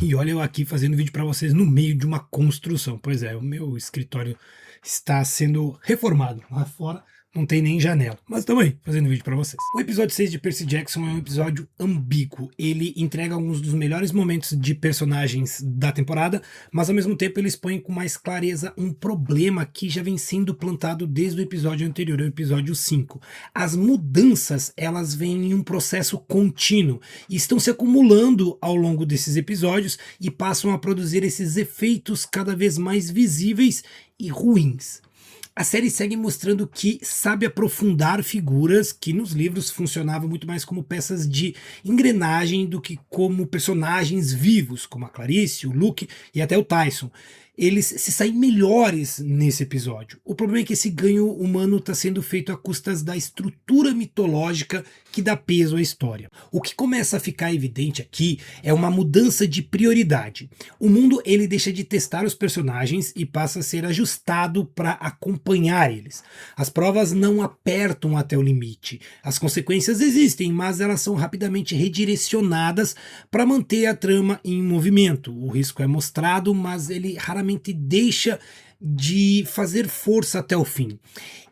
E olha eu aqui fazendo vídeo para vocês no meio de uma construção. Pois é, o meu escritório está sendo reformado. Lá fora não tem nem janela. Mas estamos aí, fazendo vídeo para vocês. O episódio 6 de Percy Jackson é um episódio ambíguo. Ele entrega alguns dos melhores momentos de personagens da temporada, mas ao mesmo tempo ele expõe com mais clareza um problema que já vem sendo plantado desde o episódio anterior, o episódio 5. As mudanças, elas vêm em um processo contínuo e estão se acumulando ao longo desses episódios e passam a produzir esses efeitos cada vez mais visíveis e ruins. A série segue mostrando que sabe aprofundar figuras que nos livros funcionavam muito mais como peças de engrenagem do que como personagens vivos, como a Clarice, o Luke e até o Tyson. Eles se saem melhores nesse episódio. O problema é que esse ganho humano está sendo feito a custas da estrutura mitológica que dá peso à história. O que começa a ficar evidente aqui é uma mudança de prioridade. O mundo ele deixa de testar os personagens e passa a ser ajustado para acompanhar eles. As provas não apertam até o limite. As consequências existem, mas elas são rapidamente redirecionadas para manter a trama em movimento. O risco é mostrado, mas ele raramente deixa de fazer força até o fim.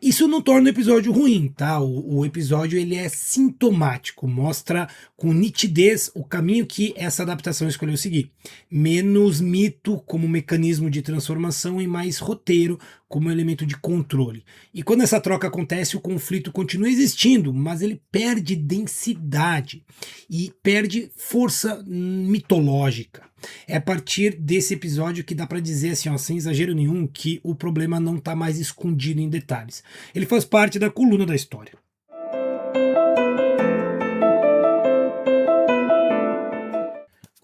Isso não torna o episódio ruim, tá? O episódio ele é sintomático, mostra com nitidez o caminho que essa adaptação escolheu seguir. Menos mito como mecanismo de transformação e mais roteiro como elemento de controle. E quando essa troca acontece, o conflito continua existindo, mas ele perde densidade e perde força mitológica. É a partir desse episódio que dá para dizer assim, ó, sem exagero nenhum, que o problema não está mais escondido em detalhes. Ele faz parte da coluna da história.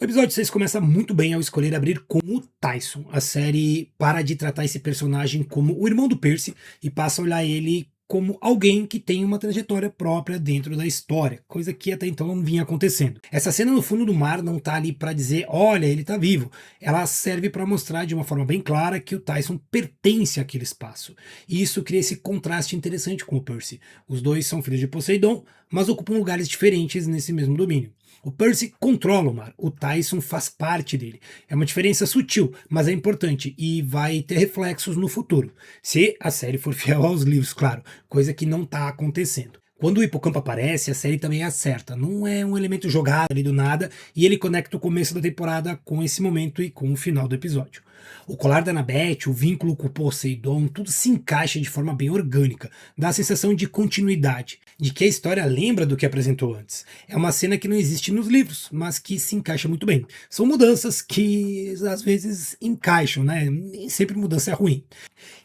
O episódio 6 começa muito bem ao escolher abrir com o Tyson. A série para de tratar esse personagem como o irmão do Percy e passa a olhar ele como alguém que tem uma trajetória própria dentro da história, coisa que até então não vinha acontecendo. Essa cena no fundo do mar não tá ali para dizer, olha, ele tá vivo. Ela serve para mostrar de uma forma bem clara que o Tyson pertence àquele espaço. E isso cria esse contraste interessante com o Percy. Os dois são filhos de Poseidon, mas ocupam lugares diferentes nesse mesmo domínio. O Percy controla o mar, o Tyson faz parte dele. É uma diferença sutil, mas é importante e vai ter reflexos no futuro. Se a série for fiel aos livros, claro, coisa que não está acontecendo. Quando o hipocampo aparece, a série também acerta. Não é um elemento jogado ali do nada e ele conecta o começo da temporada com esse momento e com o final do episódio. O colar da Annabeth, o vínculo com o Poseidon, tudo se encaixa de forma bem orgânica. Dá a sensação de continuidade, de que a história lembra do que apresentou antes. É uma cena que não existe nos livros, mas que se encaixa muito bem. São mudanças que às vezes encaixam, né? Nem sempre mudança é ruim.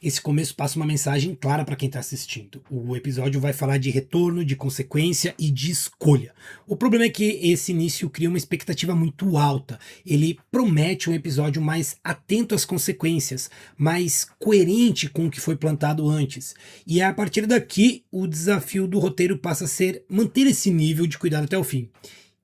Esse começo passa uma mensagem clara para quem está assistindo. O episódio vai falar de retorno, de consequência e de escolha. O problema é que esse início cria uma expectativa muito alta. Ele promete um episódio mais atento às consequências, mais coerente com o que foi plantado antes. E a partir daqui, o desafio do roteiro passa a ser manter esse nível de cuidado até o fim.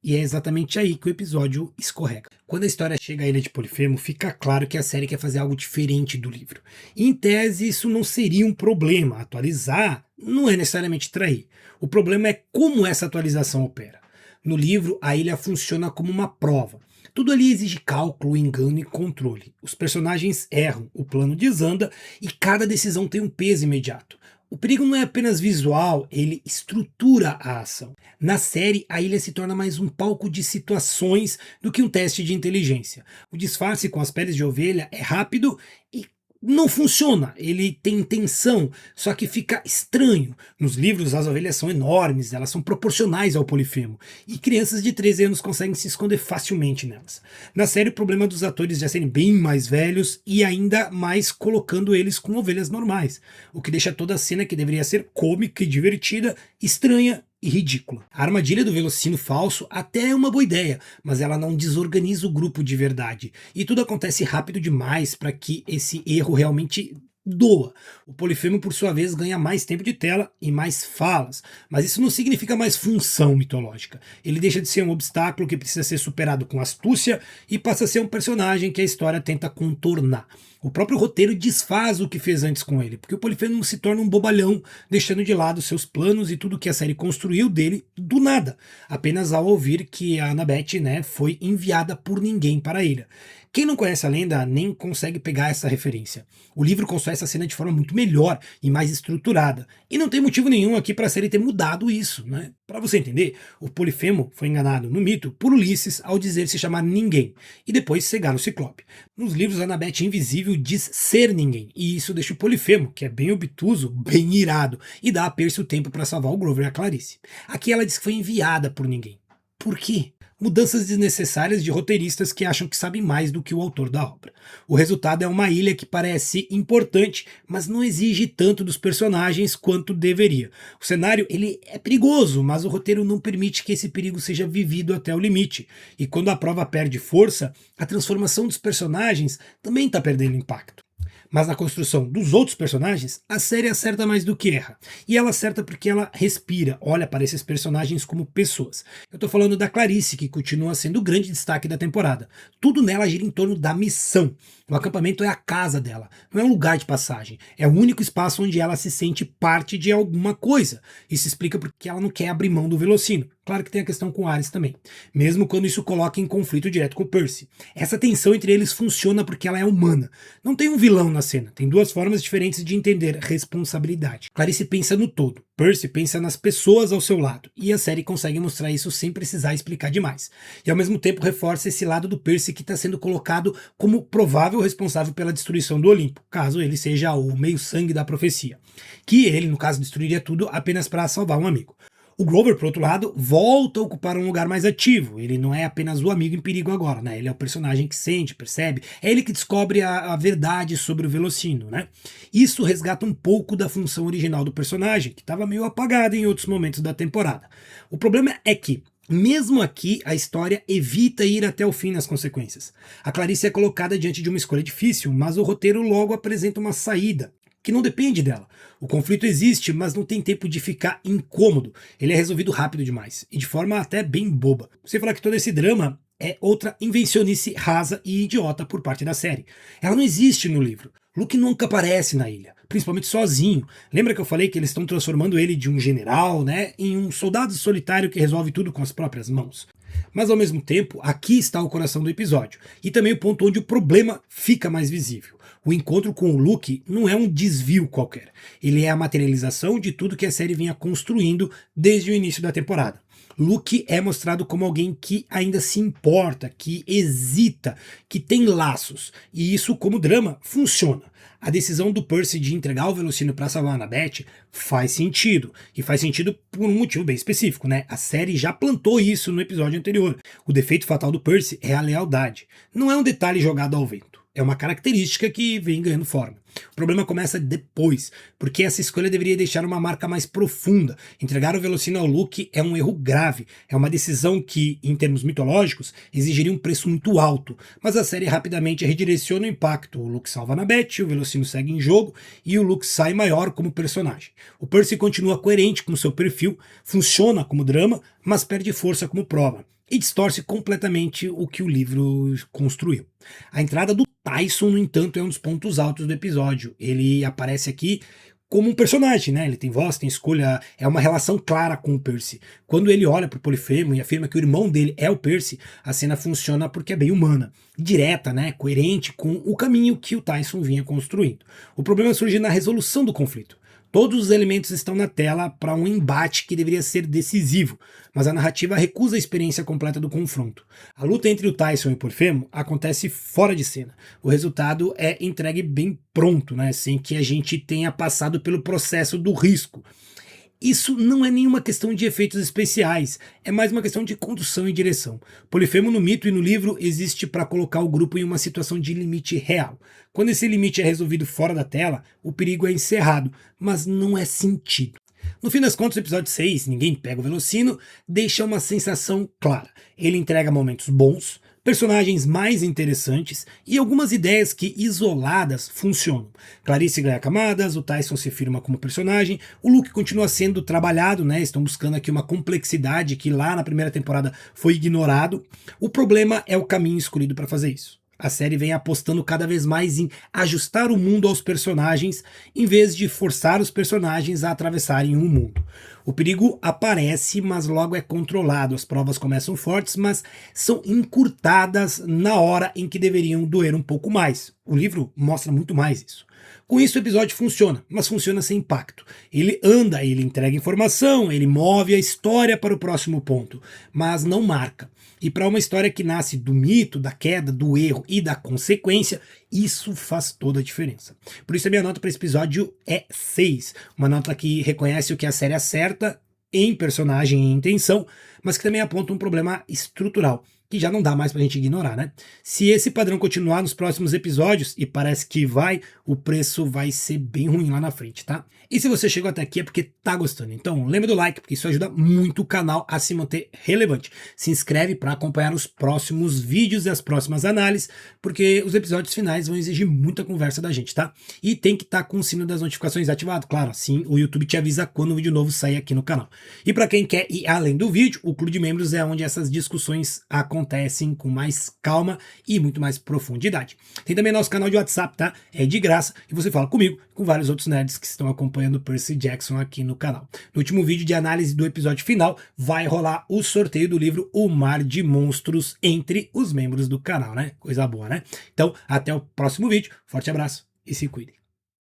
E é exatamente aí que o episódio escorrega. Quando a história chega à Ilha de Polifemo, fica claro que a série quer fazer algo diferente do livro. Em tese, isso não seria um problema. Atualizar não é necessariamente trair. O problema é como essa atualização opera. No livro, a ilha funciona como uma prova. Tudo ali exige cálculo, engano e controle. Os personagens erram, o plano desanda e cada decisão tem um peso imediato. O perigo não é apenas visual, ele estrutura a ação. Na série, a ilha se torna mais um palco de situações do que um teste de inteligência. O disfarce com as peles de ovelha é rápido e não funciona, ele tem tensão, só que fica estranho. Nos livros as ovelhas são enormes, elas são proporcionais ao Polifemo, e crianças de 13 anos conseguem se esconder facilmente nelas. Na série o problema é dos atores já serem bem mais velhos e ainda mais colocando eles com ovelhas normais, o que deixa toda a cena que deveria ser cômica e divertida, estranha e ridícula. A armadilha do velocino falso até é uma boa ideia, mas ela não desorganiza o grupo de verdade. E tudo acontece rápido demais para que esse erro realmente doa. O Polifemo, por sua vez, ganha mais tempo de tela e mais falas, mas isso não significa mais função mitológica. Ele deixa de ser um obstáculo que precisa ser superado com astúcia e passa a ser um personagem que a história tenta contornar. O próprio roteiro desfaz o que fez antes com ele, porque o Polifemo se torna um bobalhão, deixando de lado seus planos e tudo que a série construiu dele do nada, apenas ao ouvir que a Annabeth, né, foi enviada por ninguém para a ilha. Quem não conhece a lenda nem consegue pegar essa referência. O livro constrói essa cena de forma muito melhor e mais estruturada. E não tem motivo nenhum aqui para a série ter mudado isso, né? Para você entender, o Polifemo foi enganado no mito por Ulisses ao dizer se chamar ninguém e depois cegar o Ciclope. Nos livros, a Annabeth Invisível diz ser ninguém, e isso deixa o Polifemo, que é bem obtuso, bem irado, e dá a Percy o tempo para salvar o Grover e a Clarice. Aqui ela diz que foi enviada por ninguém. Por quê? Mudanças desnecessárias de roteiristas que acham que sabem mais do que o autor da obra. O resultado é uma ilha que parece importante, mas não exige tanto dos personagens quanto deveria. O cenário ele é perigoso, mas o roteiro não permite que esse perigo seja vivido até o limite. E quando a prova perde força, a transformação dos personagens também está perdendo impacto. Mas na construção dos outros personagens, a série acerta mais do que erra. E ela acerta porque ela respira, olha para esses personagens como pessoas. Eu tô falando da Clarice, que continua sendo o grande destaque da temporada. Tudo nela gira em torno da missão. O acampamento é a casa dela, não é um lugar de passagem. É o único espaço onde ela se sente parte de alguma coisa. Isso explica porque ela não quer abrir mão do Velocino. Claro que tem a questão com Ares também, mesmo quando isso coloca em conflito direto com Percy. Essa tensão entre eles funciona porque ela é humana. Não tem um vilão na cena, tem duas formas diferentes de entender responsabilidade. Clarice pensa no todo, Percy pensa nas pessoas ao seu lado, e a série consegue mostrar isso sem precisar explicar demais. E ao mesmo tempo reforça esse lado do Percy que está sendo colocado como provável responsável pela destruição do Olimpo, caso ele seja o meio-sangue da profecia. Que ele, no caso, destruiria tudo apenas para salvar um amigo. O Grover, por outro lado, volta a ocupar um lugar mais ativo. Ele não é apenas o amigo em perigo agora, né? Ele é o personagem que sente, percebe. É ele que descobre a verdade sobre o Velocino, né? Isso resgata um pouco da função original do personagem, que estava meio apagada em outros momentos da temporada. O problema é que mesmo aqui, a história evita ir até o fim nas consequências. A Clarice é colocada diante de uma escolha difícil, mas o roteiro logo apresenta uma saída, que não depende dela. O conflito existe, mas não tem tempo de ficar incômodo. Ele é resolvido rápido demais, e de forma até bem boba. Você falar que todo esse drama é outra invencionice rasa e idiota por parte da série. Ela não existe no livro. Luke nunca aparece na ilha, principalmente sozinho. Lembra que eu falei que eles estão transformando ele de um general, né, em um soldado solitário que resolve tudo com as próprias mãos? Mas ao mesmo tempo, aqui está o coração do episódio, e também o ponto onde o problema fica mais visível. O encontro com o Luke não é um desvio qualquer, ele é a materialização de tudo que a série vinha construindo desde o início da temporada. Luke é mostrado como alguém que ainda se importa, que hesita, que tem laços, e isso como drama funciona. A decisão do Percy de entregar o Velocino para salvar a Annabeth faz sentido, e faz sentido por um motivo bem específico, né? A série já plantou isso no episódio anterior. O defeito fatal do Percy é a lealdade. Não é um detalhe jogado ao vento. É uma característica que vem ganhando forma. O problema começa depois, porque essa escolha deveria deixar uma marca mais profunda. Entregar o Velocino ao Luke é um erro grave, é uma decisão que, em termos mitológicos, exigiria um preço muito alto, mas a série rapidamente redireciona o impacto. O Luke salva a Annabeth, o Velocino segue em jogo e o Luke sai maior como personagem. O Percy continua coerente com seu perfil, funciona como drama, mas perde força como prova e distorce completamente o que o livro construiu. A entrada do Tyson, no entanto, é um dos pontos altos do episódio. Ele aparece aqui como um personagem, né? Ele tem voz, tem escolha, é uma relação clara com o Percy. Quando ele olha para o Polifemo e afirma que o irmão dele é o Percy, a cena funciona porque é bem humana, direta, né? Coerente com o caminho que o Tyson vinha construindo. O problema surge na resolução do conflito. Todos os elementos estão na tela para um embate que deveria ser decisivo, mas a narrativa recusa a experiência completa do confronto. A luta entre o Tyson e o Polifemo acontece fora de cena. O resultado é entregue bem pronto, né, sem que a gente tenha passado pelo processo do risco. Isso não é nenhuma questão de efeitos especiais, é mais uma questão de condução e direção. Polifemo no mito e no livro existe para colocar o grupo em uma situação de limite real. Quando esse limite é resolvido fora da tela, o perigo é encerrado, mas não é sentido. No fim das contas, o episódio 6, Ninguém Pega o Velocino, deixa uma sensação clara. Ele entrega momentos bons, personagens mais interessantes e algumas ideias que, isoladas, funcionam. Clarice ganha camadas, o Tyson se firma como personagem, o Luke continua sendo trabalhado, né? Estão buscando aqui uma complexidade que lá na primeira temporada foi ignorado. O problema é o caminho escolhido para fazer isso. A série vem apostando cada vez mais em ajustar o mundo aos personagens, em vez de forçar os personagens a atravessarem um mundo. O perigo aparece, mas logo é controlado. As provas começam fortes, mas são encurtadas na hora em que deveriam doer um pouco mais. O livro mostra muito mais isso. Com isso o episódio funciona, mas funciona sem impacto. Ele anda, ele entrega informação, ele move a história para o próximo ponto, mas não marca. E para uma história que nasce do mito, da queda, do erro e da consequência, isso faz toda a diferença. Por isso a minha nota para esse episódio é 6. Uma nota que reconhece o que a série acerta em personagem e intenção, mas que também aponta um problema estrutural, que já não dá mais pra gente ignorar, né? Se esse padrão continuar nos próximos episódios, e parece que vai, o preço vai ser bem ruim lá na frente, tá? E se você chegou até aqui é porque tá gostando. Então lembra do like, porque isso ajuda muito o canal a se manter relevante. Se inscreve para acompanhar os próximos vídeos e as próximas análises, porque os episódios finais vão exigir muita conversa da gente, tá? E tem que estar com o sino das notificações ativado, claro, assim o YouTube te avisa quando um vídeo novo sair aqui no canal. E para quem quer ir além do vídeo, o Clube de Membros é onde essas discussões acontecem com mais calma e muito mais profundidade. Tem também nosso canal de WhatsApp, tá? É de graça e você fala comigo, com vários outros nerds que estão acompanhando Percy Jackson aqui no canal. No último vídeo de análise do episódio final, vai rolar o sorteio do livro O Mar de Monstros entre os membros do canal, né? Coisa boa, né? Então, até o próximo vídeo. Forte abraço e se cuidem.